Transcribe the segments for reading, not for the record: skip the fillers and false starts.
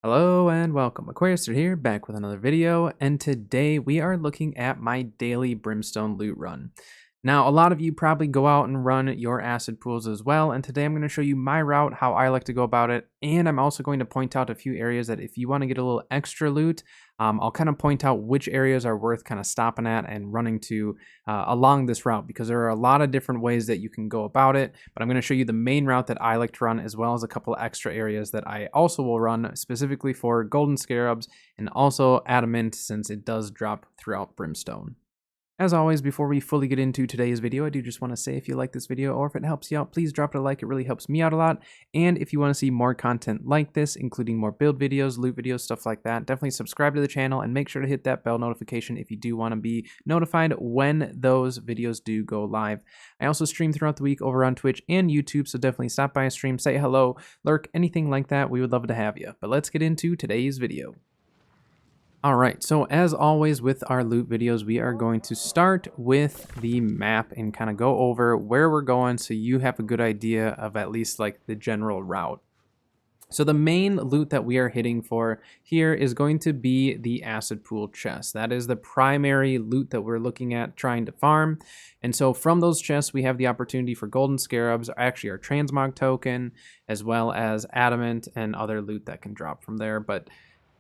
Hello and welcome. Aquarius here, back with another video, and today we are looking at my daily Brimstone loot run. Now, a lot of you probably go out and run your acid pools as well, and today I'm going to show you my route, how I like to go about it, and I'm also going to point out a few areas that if you want to get a little extra loot, I'll kind of point out which areas are worth kind of stopping at and running to along this route, because there are a lot of different ways that you can go about it, but I'm going to show you the main route that I like to run, as well as a couple of extra areas that I also will run specifically for golden scarabs and also adamant, since it does drop throughout Brimstone. As always, before we fully get into today's video, I do just want to say if you like this video or if it helps you out, please drop it a like. It really helps me out a lot. And if you want to see more content like this, including more build videos, loot videos, stuff like that, definitely subscribe to the channel and make sure to hit that bell notification if you do want to be notified when those videos do go live. I also stream throughout the week over on Twitch and YouTube, so definitely stop by a stream, say hello, lurk, anything like that. We would love to have you. But let's get into today's video. Alright, so as always with our loot videos, we are going to start with the map and kind of go over where we're going so you have a good idea of at least like the general route. So the main loot that we are hitting for here is going to be the acid pool chest. That is the primary loot that we're looking at trying to farm. And so from those chests, we have the opportunity for golden scarabs, actually our transmog token, as well as adamant and other loot that can drop from there. But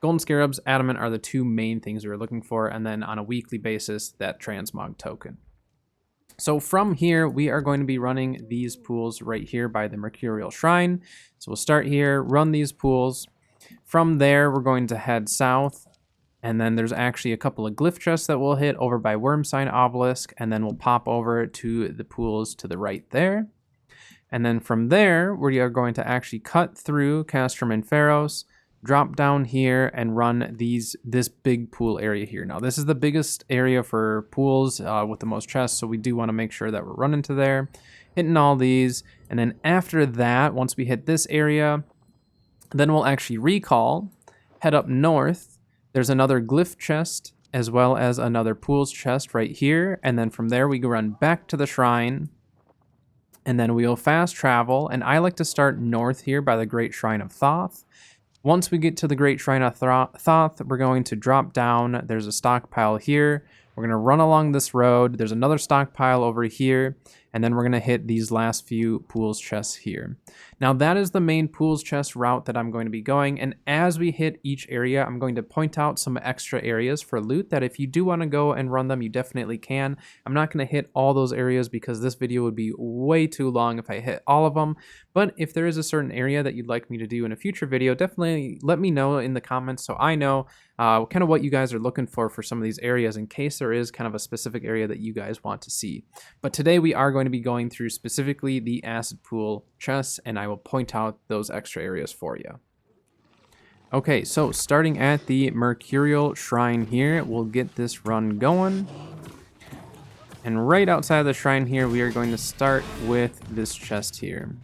golden scarabs, adamant are the two main things we're looking for, and then on a weekly basis, that transmog token. So from here, we are going to be running these pools right here by the Mercurial Shrine. So we'll start here, run these pools. From there, we're going to head south, and then there's actually a couple of glyph chests that we'll hit over by Wurmsign Obelisk, and then we'll pop over to the pools to the right there. And then from there, we are going to actually cut through Castrum and Pharos, drop down here and run this big pool area here. Now this is the biggest area for pools with the most chests, so we do want to make sure that we're running to there, hitting all these, and then after that, once we hit this area, then we'll actually recall, head up north. There's another glyph chest as well as another pools chest right here, and then from there we go run back to the shrine, and then we'll fast travel, and I like to start north here by the Great Shrine of Thoth. Once we get to the Great Shrine of Thoth, we're going to drop down. There's a stockpile here. We're going to run along this road. There's another stockpile over here. And then we're going to hit these last few pools chests here. Now that is the main pools chest route that I'm going to be going. And as we hit each area, I'm going to point out some extra areas for loot that if you do want to go and run them, you definitely can. I'm not going to hit all those areas because this video would be way too long if I hit all of them. But if there is a certain area that you'd like me to do in a future video, definitely let me know in the comments so I know kind of what you guys are looking for some of these areas in case there is kind of a specific area that you guys want to see. But today we are going to be going through specifically the acid pool chests, and I will point out those extra areas for you. Okay, so starting at the Mercurial Shrine here, we'll get this run going. And right outside of the shrine here, we are going to start with this chest here.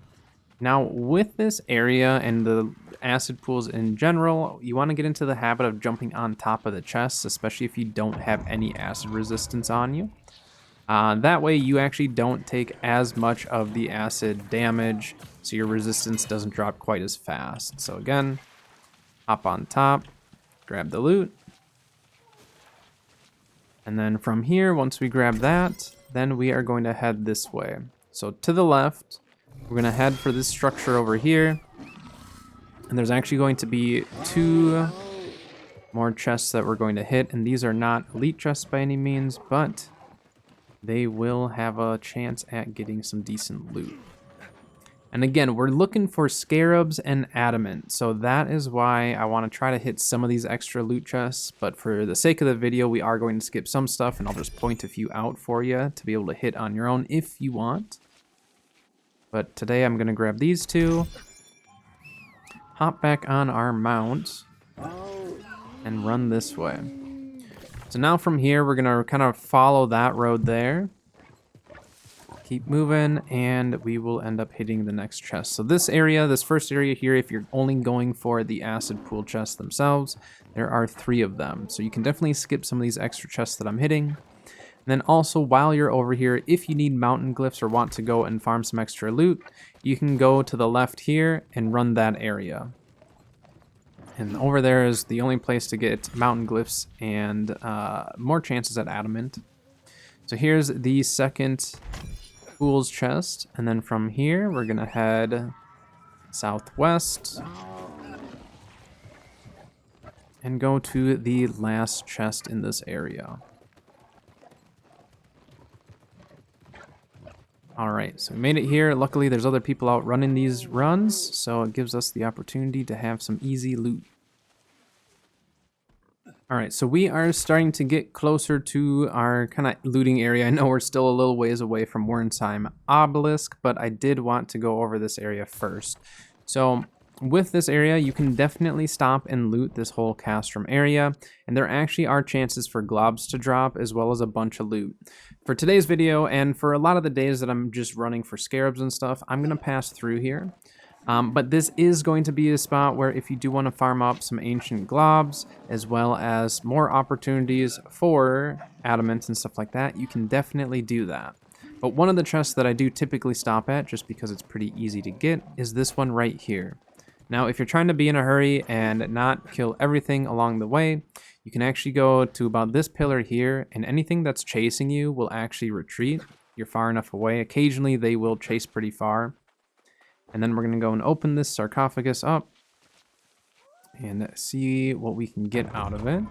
Now, with this area and the acid pools in general, you want to get into the habit of jumping on top of the chests, especially if you don't have any acid resistance on you. That way you actually don't take as much of the acid damage, so your resistance doesn't drop quite as fast. So again, hop on top, grab the loot. And then from here, once we grab that, then we are going to head this way. So to the left, we're going to head for this structure over here. And there's actually going to be 2 more chests that we're going to hit. And these are not elite chests by any means, but they will have a chance at getting some decent loot. And again, we're looking for scarabs and adamant. So that is why I want to try to hit some of these extra loot chests. But for the sake of the video, we are going to skip some stuff, and I'll just point a few out for you to be able to hit on your own if you want. But today I'm going to grab these 2, hop back on our mount, and run this way. So now from here, we're going to kind of follow that road there. Keep moving, and we will end up hitting the next chest. So this area, this first area here, if you're only going for the acid pool chests themselves, there are 3 of them. So you can definitely skip some of these extra chests that I'm hitting. And then also, while you're over here, if you need mountain glyphs or want to go and farm some extra loot, you can go to the left here and run that area. And over there is the only place to get mountain glyphs and more chances at adamant. So here's the second fool's chest. And then from here, we're going to head southwest and go to the last chest in this area. All right, so we made it here. Luckily, there's other people out running these runs, so it gives us the opportunity to have some easy loot. All right, so we are starting to get closer to our kind of looting area. I know we're still a little ways away from Wurmsign Obelisk, but I did want to go over this area first. So with this area, you can definitely stop and loot this whole castrum area, and there actually are chances for globs to drop as well as a bunch of loot. For today's video, and for a lot of the days that I'm just running for scarabs and stuff, I'm going to pass through here. But this is going to be a spot where if you do want to farm up some ancient globs, as well as more opportunities for adamant and stuff like that, you can definitely do that. But one of the chests that I do typically stop at, just because it's pretty easy to get, is this one right here. Now, if you're trying to be in a hurry and not kill everything along the way, you can actually go to about this pillar here, and anything that's chasing you will actually retreat. You're far enough away. Occasionally, they will chase pretty far. And then we're going to go and open this sarcophagus up and see what we can get out of it.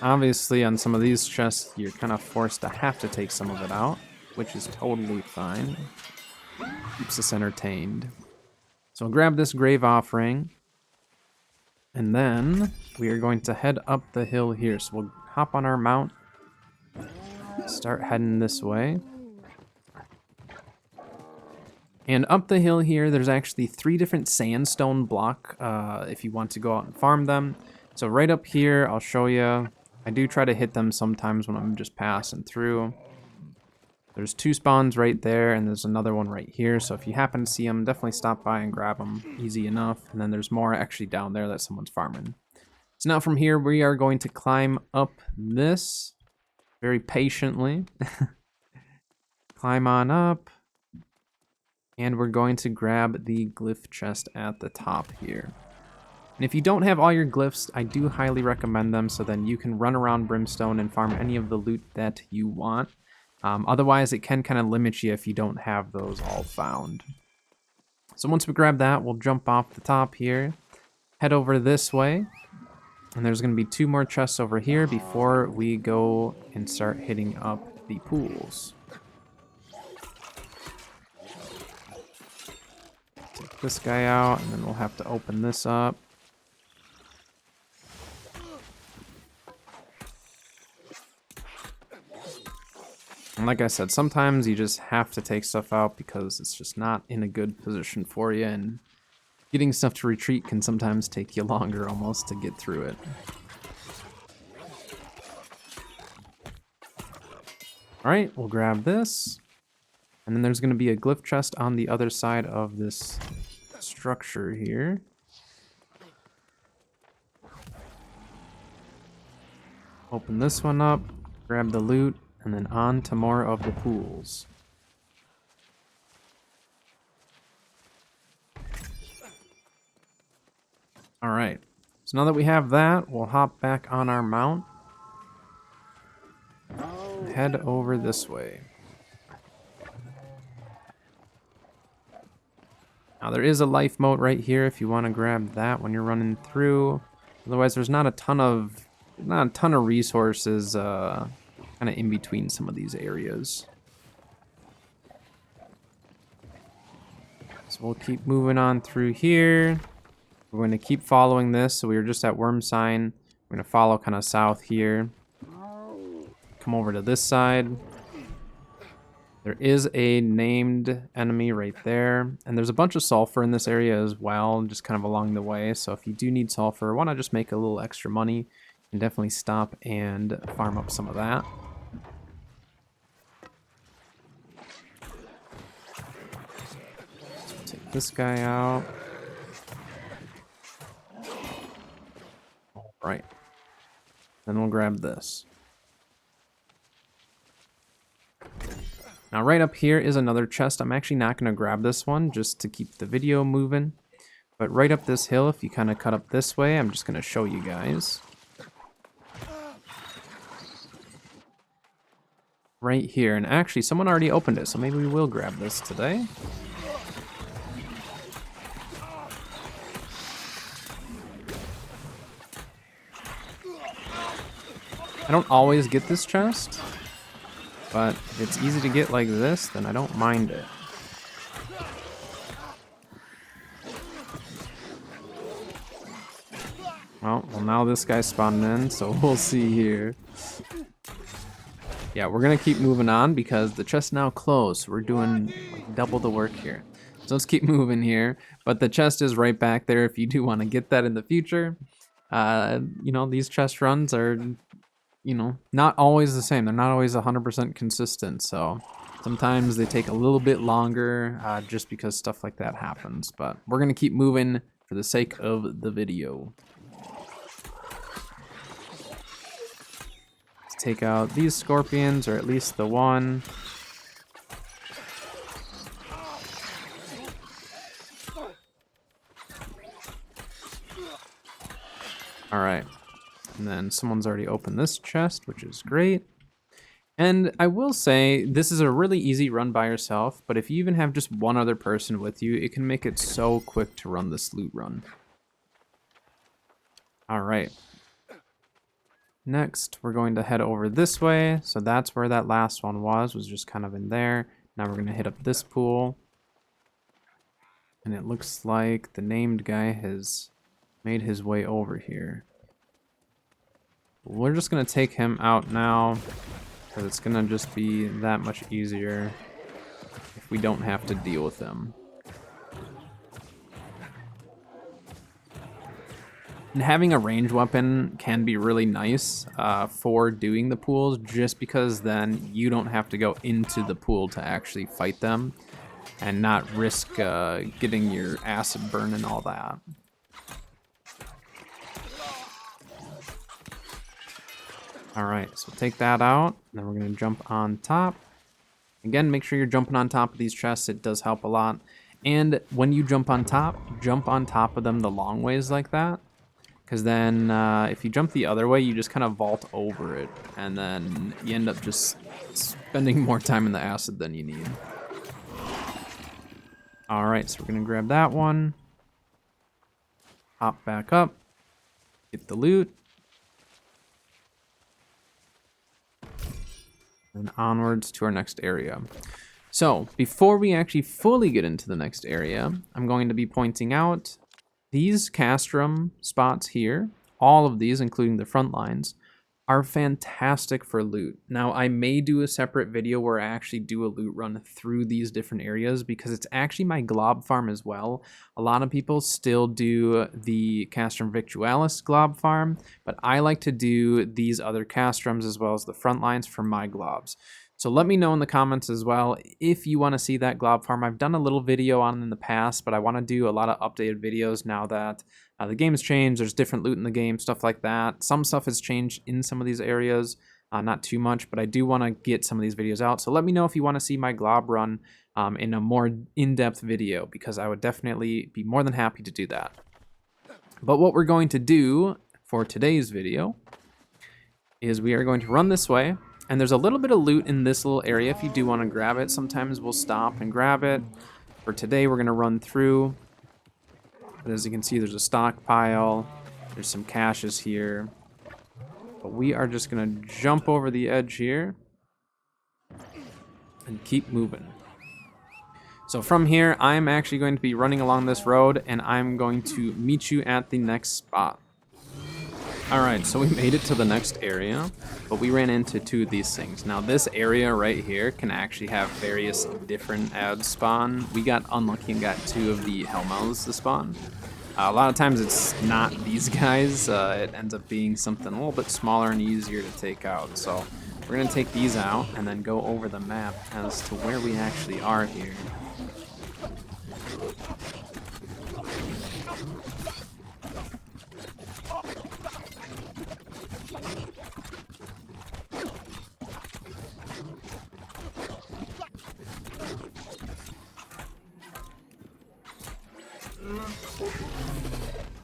Obviously, on some of these chests, you're kind of forced to have to take some of it out, which is totally fine. Keeps us entertained. So we'll grab this grave offering, and then we are going to head up the hill here. So we'll hop on our mount, start heading this way. And up the hill here, there's actually 3 different sandstone block if you want to go out and farm them. So right up here, I'll show you. I do try to hit them sometimes when I'm just passing through. There's 2 spawns right there, and there's another one right here. So if you happen to see them, definitely stop by and grab them. Easy enough. And then there's more actually down there that someone's farming. So now from here, we are going to climb up this very patiently. Climb on up. And we're going to grab the glyph chest at the top here. And if you don't have all your glyphs, I do highly recommend them, so then you can run around Brimstone and farm any of the loot that you want. Otherwise, it can kind of limit you if you don't have those all found. So once we grab that, we'll jump off the top here, head over this way. And there's going to be 2 more chests over here before we go and start hitting up the pools. Take this guy out, and then we'll have to open this up. And like I said, sometimes you just have to take stuff out because it's just not in a good position for you, and getting stuff to retreat can sometimes take you longer almost to get through it. Alright, we'll grab this. And then there's going to be a glyph chest on the other side of this structure here. Open this one up, grab the loot, and then on to more of the pools. Alright, so now that we have that, we'll hop back on our mount. Head over this way. Now there is a life moat right here if you want to grab that when you're running through. Otherwise, there's not a ton of resources kind of in between some of these areas. So we'll keep moving on through here. We're going to keep following this. So we were just at Wurmsign. We're going to follow kind of south here. Come over to this side. There is a named enemy right there. And there's a bunch of sulfur in this area as well, just kind of along the way. So if you do need sulfur, want to just make a little extra money, you can definitely stop and farm up some of that. So take this guy out. All right. Then we'll grab this. Now right up here is another chest. I'm actually not going to grab this one just to keep the video moving. But right up this hill, if you kind of cut up this way, I'm just going to show you guys. Right here, and actually someone already opened it, so maybe we will grab this today. I don't always get this chest, but if it's easy to get like this, then I don't mind it. Well, now this guy's spawning in, so we'll see here. Yeah, we're gonna keep moving on because the chest's now closed. We're doing like double the work here. So let's keep moving here. But the chest is right back there if you do want to get that in the future. You know, these chest runs are, you know, not always the same. They're not always 100% consistent. So sometimes they take a little bit longer just because stuff like that happens. But we're gonna keep moving for the sake of the video. Take out these scorpions, or at least the one. All right, and then someone's already opened this chest, which is great. And I will say, this is a really easy run by yourself, but if you even have just one other person with you, it can make it so quick to run this loot run. All right. Next, we're going to head over this way. So that's where that last one was just kind of in there. Now we're going to hit up this pool. And it looks like the named guy has made his way over here. We're just going to take him out now, because it's going to just be that much easier if we don't have to deal with him. And having a ranged weapon can be really nice for doing the pools, just because then you don't have to go into the pool to actually fight them and not risk getting your acid burn and all that. All right, so take that out. Then we're going to jump on top. Again, make sure you're jumping on top of these chests. It does help a lot. And when you jump on top of them the long ways like that. Because then if you jump the other way, you just kind of vault over it. And then you end up just spending more time in the acid than you need. All right, so we're going to grab that one. Hop back up. Get the loot. And onwards to our next area. So before we actually fully get into the next area, I'm going to be pointing out these castrum spots here, all of these, including the front lines, are fantastic for loot. Now, I may do a separate video where I actually do a loot run through these different areas, because it's actually my glob farm as well. A lot of people still do the castrum victualis glob farm, but I like to do these other castrums as well as the front lines for my globs. So let me know in the comments as well if you want to see that glob farm. I've done a little video on it in the past, but I want to do a lot of updated videos now that the game's changed. There's different loot in the game, stuff like that. Some stuff has changed in some of these areas, not too much, but I do want to get some of these videos out. So let me know if you want to see my glob run in a more in-depth video, because I would definitely be more than happy to do that. But what we're going to do for today's video is we are going to run this way. And there's a little bit of loot in this little area if you do want to grab it. Sometimes we'll stop and grab it. For today, we're going to run through. But as you can see, there's a stockpile. There's some caches here. But we are just going to jump over the edge here and keep moving. So from here, I'm actually going to be running along this road, and I'm going to meet you at the next spot. All right, so we made it to the next area, but we ran into two of these things. Now this area right here can actually have various different ads spawn. We got unlucky and got two of the hellmouths to spawn. A lot of times it's not these guys. It ends up being something a little bit smaller and easier to take out. So we're gonna take these out and then go over the map as to where we actually are here.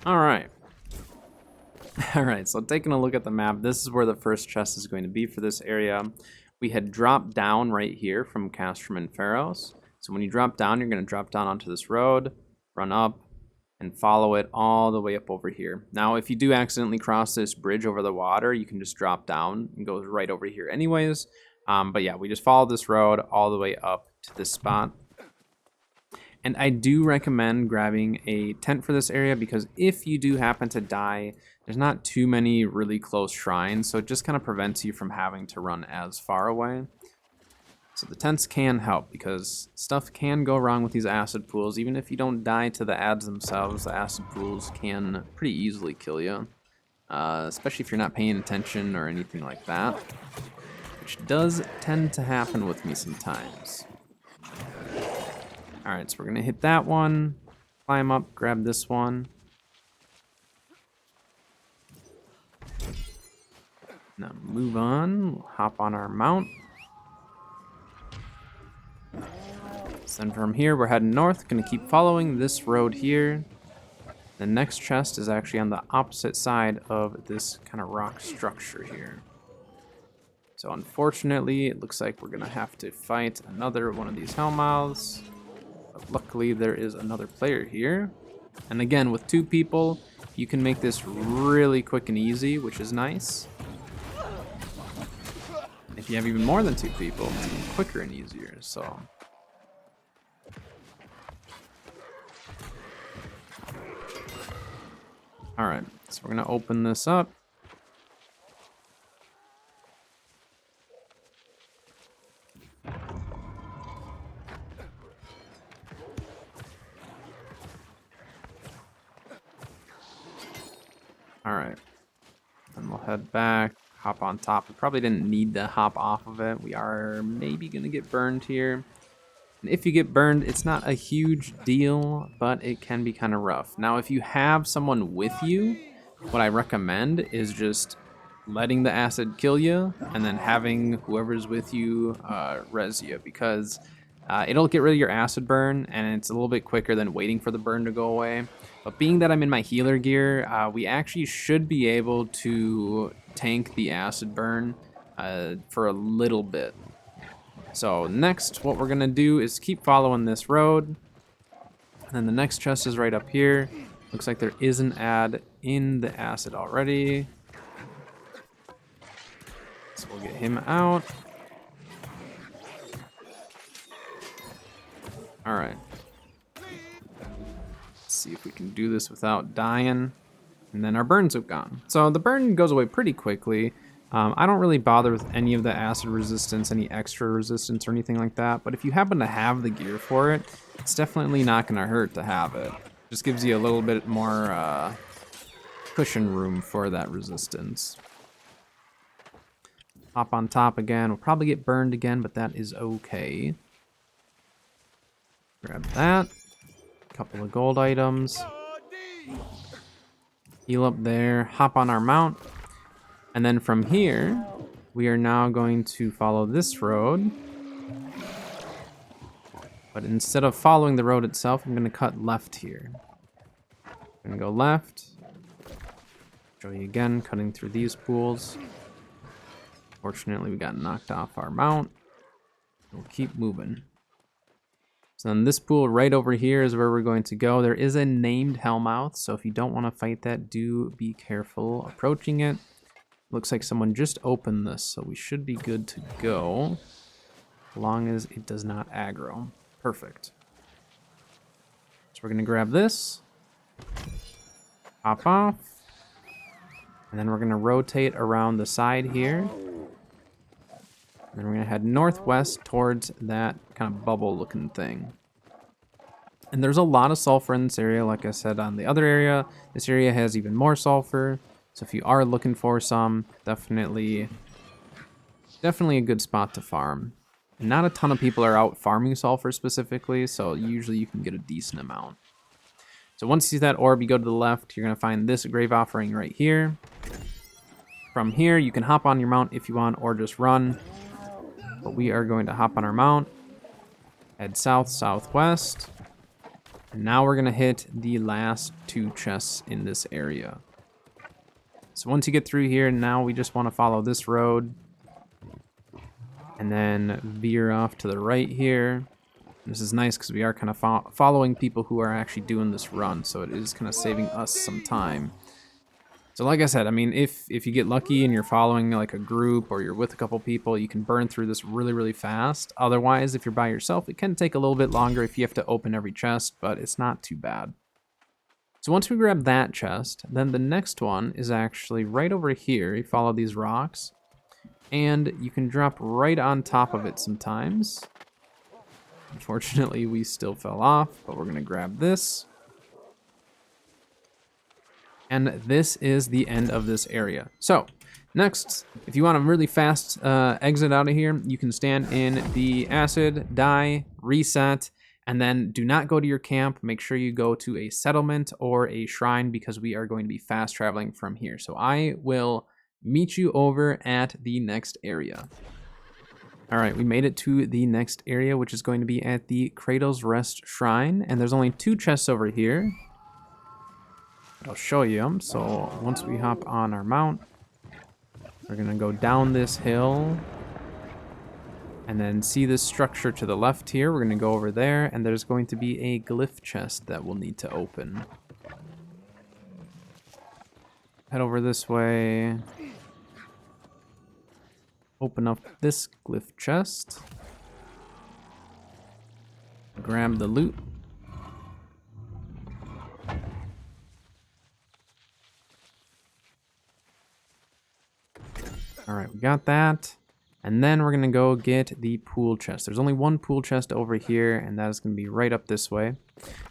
Alright. Alright, so taking a look at the map, this is where the first chest is going to be for this area. We had dropped down right here from Castrum and Pharos. So when you drop down, you're going to drop down onto this road, run up, and follow it all the way up over here. Now, if you do accidentally cross this bridge over the water, you can just drop down and go right over here anyways. But yeah, we just follow this road all the way up to this spot. And I do recommend grabbing a tent for this area because if you do happen to die, there's not too many really close shrines, so it just kind of prevents you from having to run as far away. So the tents can help because stuff can go wrong with these acid pools. Even if you don't die to the ads themselves, the acid pools can pretty easily kill you. Especially if you're not paying attention or anything like that, which does tend to happen with me sometimes. Alright, so we're going to hit that one, climb up, grab this one. Now move on, we'll hop on our mount. So then from here, we're heading north, going to keep following this road here. The next chest is actually on the opposite side of this kind of rock structure here. So unfortunately, it looks like we're going to have to fight another one of these hellmouths. But luckily, there is another player here. And again, with 2 people, you can make this really quick and easy, which is nice. And if you have even more than 2 people, it's even quicker and easier, so... Alright, so we're going to open this up. Alright, then we'll head back, hop on top. We probably didn't need to hop off of it. We are maybe going to get burned here. And if you get burned, it's not a huge deal, but it can be kind of rough. Now, if you have someone with you, what I recommend is just letting the acid kill you and then having whoever's with you res you, because it'll get rid of your acid burn and it's a little bit quicker than waiting for the burn to go away. But being that I'm in my healer gear, we actually should be able to tank the acid burn for a little bit. So next, what we're gonna do is keep following this road. And then the next chest is right up here. Looks like there is an ad in the acid already. So we'll get him out. All right. See if we can do this without dying. And then our burns have gone. So the burn goes away pretty quickly. I don't really bother with any of the acid resistance, any extra resistance or anything like that. But if you happen to have the gear for it, it's definitely not going to hurt to have it. Just gives you a little bit more cushion room for that resistance. Hop on top again. We'll probably get burned again, but that is okay. Grab that. Couple of gold items. Heal up there. Hop on our mount. And then from here, we are now going to follow this road. But instead of following the road itself, I'm going to cut left here. I'm going to go left. Show you again, cutting through these pools. Fortunately, we got knocked off our mount. We'll keep moving. So then this pool right over here is where we're going to go. There is a named Hellmouth, so if you don't want to fight that, do be careful approaching it. Looks like someone just opened this, so we should be good to go. As long as it does not aggro. Perfect. So we're going to grab this. Hop off. And then we're going to rotate around the side here. And then we're going to head northwest towards that kind of bubble looking thing. And there's a lot of sulfur in this area. Like I said on the other area, this area has even more sulfur. So if you are looking for some, definitely a good spot to farm. And not a ton of people are out farming sulfur specifically, so usually you can get a decent amount. So once you see that orb, you go to the left, you're going to find this grave offering right here. From here, you can hop on your mount if you want, or just run. But we are going to hop on our mount, head south, southwest, And now we're gonna hit the last 2 chests in this area. So once you get through here, now we just want to follow this road and then veer off to the right here. This is nice because we are kind of following people who are actually doing this run, so it is kind of saving us some time. So like I said, I mean, if you get lucky and you're following like a group or you're with a couple people, you can burn through this really, really fast. Otherwise, if you're by yourself, it can take a little bit longer if you have to open every chest, but it's not too bad. So once we grab that chest, then the next one is actually right over here. You follow these rocks, and you can drop right on top of it sometimes. Unfortunately, we still fell off, but we're gonna grab this. And this is the end of this area. So next, if you want a really fast exit out of here, you can stand in the acid, die, reset, and then do not go to your camp. Make sure you go to a settlement or a shrine because we are going to be fast traveling from here. So I will meet you over at the next area. All right, we made it to the next area, which is going to be at the Cradle's Rest Shrine. And there's only 2 chests over here. I'll show you them. So once we hop on our mount, we're gonna go down this hill and then see this structure to the left here. We're gonna go over there, and there's going to be a glyph chest that we'll need to open. Head over this way. Open up this glyph chest. Grab the loot. All right, we got that. And then we're gonna go get the pool chest. There's only 1 pool chest over here, and that is gonna be right up this way.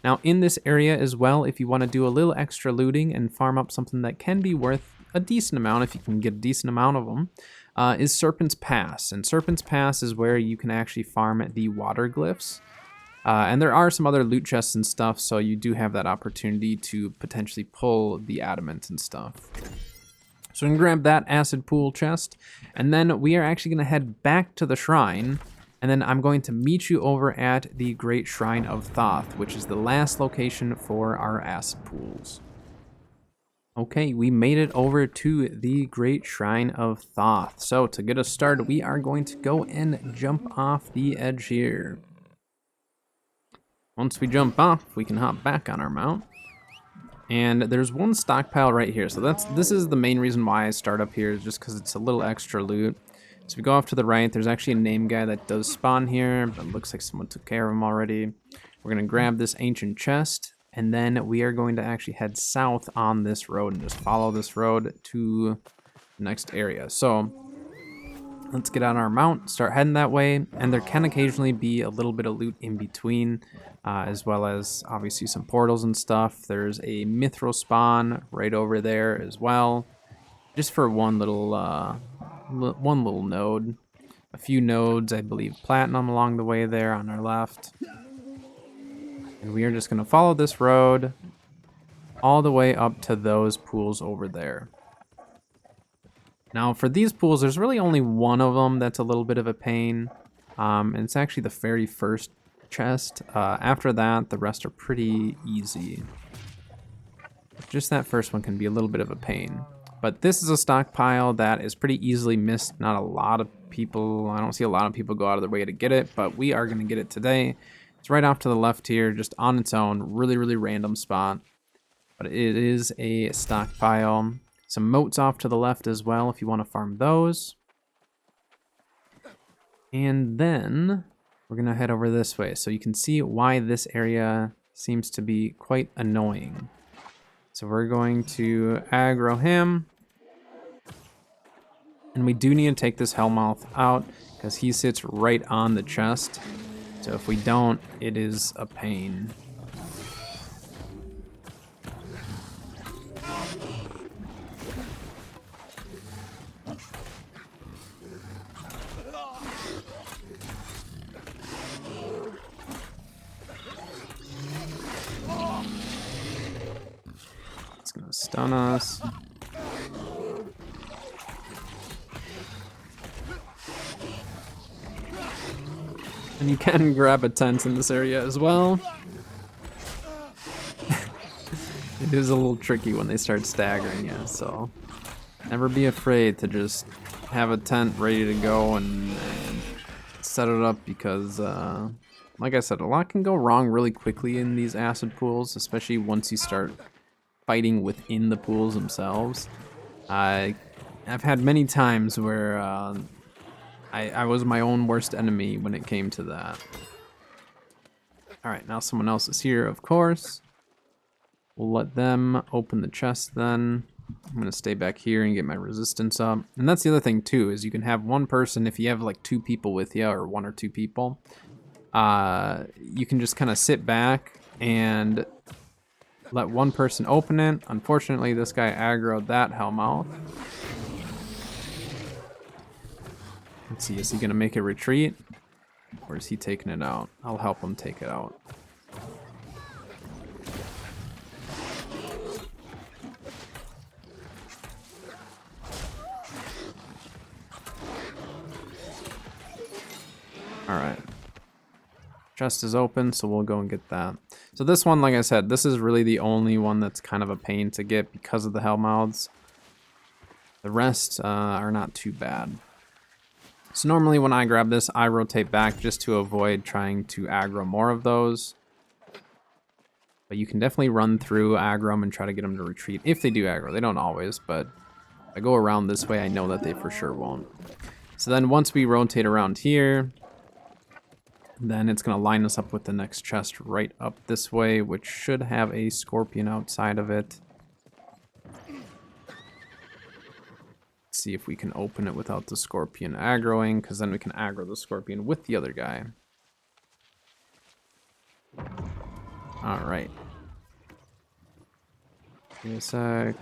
Now in this area as well, if you wanna do a little extra looting and farm up something that can be worth a decent amount, if you can get a decent amount of them, is Serpent's Pass. And Serpent's Pass is where you can actually farm the water glyphs. And there are some other loot chests and stuff, so you do have that opportunity to potentially pull the adamant and stuff. So we can grab that acid pool chest, and then we are actually going to head back to the shrine, and then I'm going to meet you over at the Great Shrine of Thoth, which is the last location for our acid pools. Okay, we made it over to the Great Shrine of Thoth. So to get us started, we are going to go and jump off the edge here. Once we jump off, we can hop back on our mount. And there's 1 stockpile right here. So this is the main reason why I start up here, is just because it's a little extra loot. So we go off to the right, there's actually a name guy that does spawn here, but it looks like someone took care of him already. We're gonna grab this ancient chest, and then we are going to actually head south on this road and just follow this road to the next area. So let's get on our mount, start heading that way, and there can occasionally be a little bit of loot in between, as well as obviously some portals and stuff. There's a mithril spawn right over there as well, just for one little node. A few nodes, I believe platinum along the way there on our left. And we are just gonna follow this road all the way up to those pools over there. Now for these pools, there's really only 1 of them that's a little bit of a pain. And it's actually the very first chest. After that, the rest are pretty easy. Just that first one can be a little bit of a pain. But this is a stockpile that is pretty easily missed. Not a lot of people, I don't see a lot of people go out of their way to get it, but we are gonna get it today. It's right off to the left here, just on its own, really, really random spot. But it is a stockpile. Some moats off to the left as well if you want to farm those. And then we're going to head over this way so you can see why this area seems to be quite annoying. So we're going to aggro him. And we do need to take this Hellmouth out because he sits right on the chest. So if we don't, it is a pain. It's gonna stun us. And you can grab a tent in this area as well. It is a little tricky when they start staggering you, so never be afraid to just have a tent ready to go and set it up because, like I said, a lot can go wrong really quickly in these acid pools, especially once you start fighting within the pools themselves. I've had many times where I was my own worst enemy when it came to that. Alright, now someone else is here, of course. We'll let them open the chest then. I'm going to stay back here and get my resistance up. And that's the other thing too, is you can have one person, if you have like 2 people with you, or 1 or 2 people, you can just kind of sit back and let one person open it. Unfortunately, this guy aggroed that hellmouth. Let's see, is he going to make a retreat? Or is he taking it out? I'll help him take it out. Alright. Chest is open, so we'll go and get that. So this one, like I said, this is really the only one that's kind of a pain to get because of the hellmouths. The rest are not too bad. So normally when I grab this, I rotate back just to avoid trying to aggro more of those. But you can definitely run through, aggro them, and try to get them to retreat. If they do aggro, they don't always, but if I go around this way, I know that they for sure won't. So then once we rotate around here, then it's going to line us up with the next chest right up this way, which should have a scorpion outside of it. Let's see if we can open it without the scorpion aggroing, because then we can aggro the scorpion with the other guy. Alright. Give me a sec.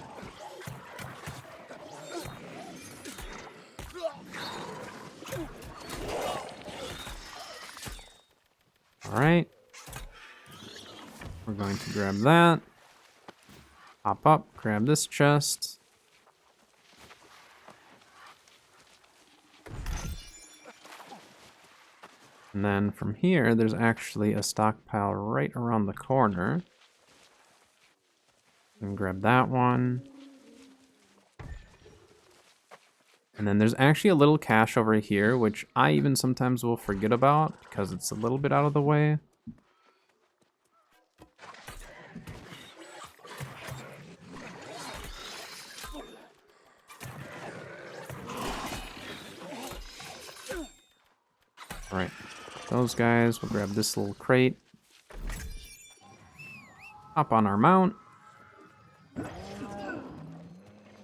Alright. We're going to grab that. Hop up, grab this chest. And then from here, there's actually a stockpile right around the corner. And grab that one. And then there's actually a little cache over here, which I even sometimes will forget about because it's a little bit out of the way. All right, those guys, we'll grab this little crate. Hop on our mount.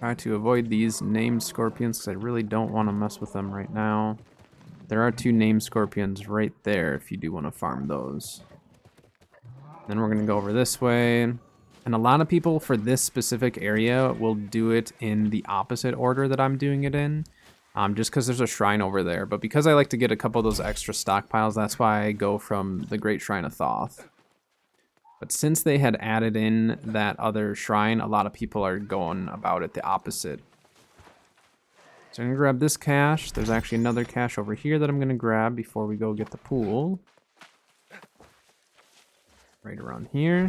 Try to avoid these named scorpions because I really don't want to mess with them right now. There are 2 named scorpions right there if you do want to farm those. Then we're going to go over this way. And a lot of people for this specific area will do it in the opposite order that I'm doing it in. Just because there's a shrine over there. But because I like to get a couple of those extra stockpiles, that's why I go from the Great Shrine of Thoth. But since they had added in that other shrine, a lot of people are going about it the opposite. So I'm going to grab this cache. There's actually another cache over here that I'm going to grab before we go get the pool. Right around here.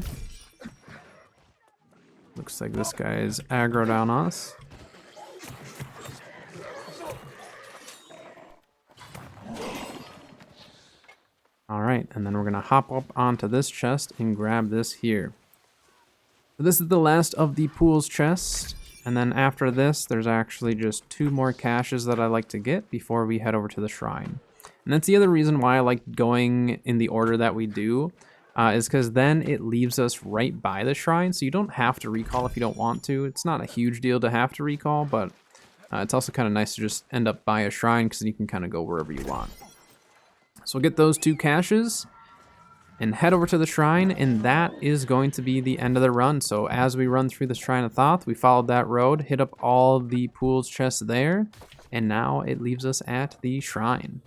Looks like this guy is aggroed on us. Alright, and then we're going to hop up onto this chest and grab this here. So this is the last of the pool's chest. And then after this, there's actually just 2 more caches that I like to get before we head over to the shrine. And that's the other reason why I like going in the order that we do, is because then it leaves us right by the shrine. So you don't have to recall if you don't want to. It's not a huge deal to have to recall, but it's also kind of nice to just end up by a shrine because you can kind of go wherever you want. So we'll get those 2 caches and head over to the shrine, and that is going to be the end of the run. So as we run through the Shrine of Thoth, we followed that road, hit up all the pool's chests there, and now it leaves us at the shrine.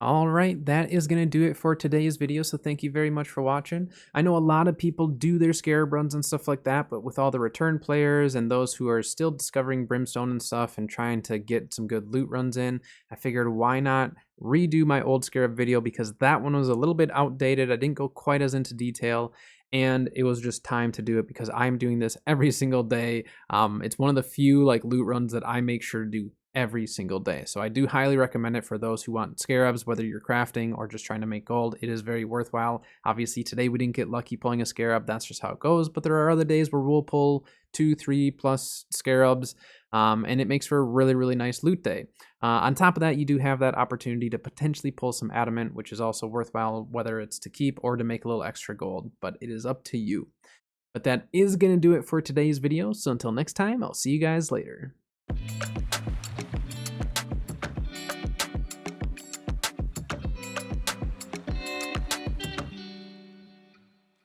Alright, that is going to do it for today's video, so thank you very much for watching. I know a lot of people do their Scarab runs and stuff like that, but with all the return players and those who are still discovering Brimstone and stuff and trying to get some good loot runs in, I figured why not redo my old Scarab video because that one was a little bit outdated. I didn't go quite as into detail, and it was just time to do it because I'm doing this every single day. It's one of the few like loot runs that I make sure to do every single day. So I do highly recommend it for those who want scarabs, whether you're crafting or just trying to make gold. It is very worthwhile. Obviously today we didn't get lucky pulling a scarab, that's just how it goes, but there are other days where we'll pull 2, 3 plus scarabs, and it makes for a really, really nice loot day. On top of that, you do have that opportunity to potentially pull some adamant, which is also worthwhile, whether it's to keep or to make a little extra gold, but it is up to you. But that is going to do it for today's video, so until next time, I'll see you guys later.